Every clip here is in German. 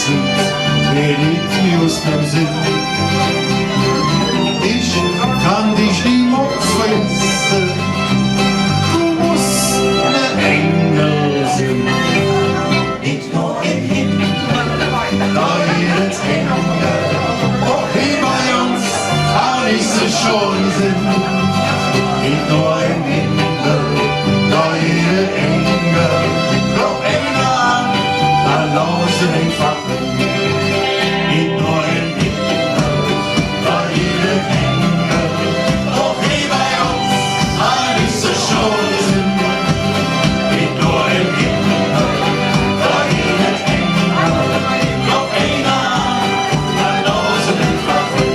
tut mir nicht aus dem Sinn. Ich kann dich niemals vergessen, du musst ne Engel sein. Nicht nur im Himmel, da jedes Engel, auch hier bei uns kann ich sie schon sehen. Nicht nur im Himmel, da jede Engel, doch einer an, da lausen den Fachen. Nicht nur im Himmel, da jede Engel, doch hier bei uns kann ich sie schon sehen. Nicht nur im Himmel, da jede Engel, doch einer an, da lausen den Fachen.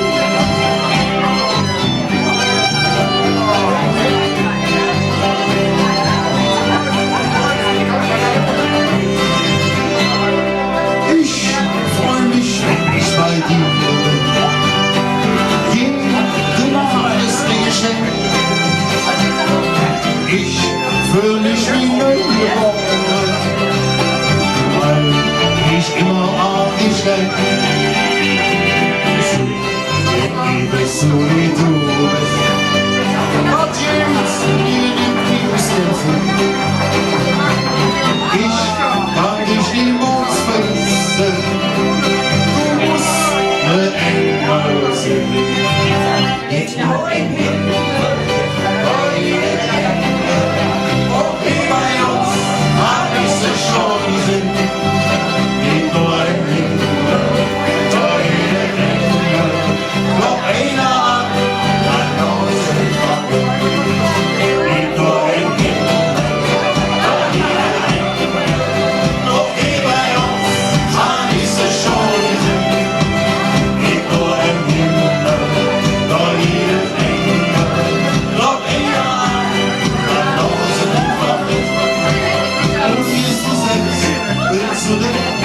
Ich freu mich, wenn ich bei dir bin. Jede Nacht ist ein Geschenk. Ich fühl mich wie neu geboren, weil ich immer an dich denk. Ich liebe so wie du bist. Gott jetzt, mir nimmt die aus dem Sinn. Ich kann dich niemals vergessen, du musst ne Engel sein. Nicht nur im Himmel, da jede Engel, auch hier bei uns kann ich sie schon sehen. Nicht nur im Himmel, da jede Engel, noch einer an, dann lausen den Fachen. Nicht nur im Himmel, da jede Engel, noch hier bei uns kann ich sie schon sehen. Nicht nur im Himmel, da jede Engel, noch einer an, dann lausen den Fachen. Und wie es du selbst willst du den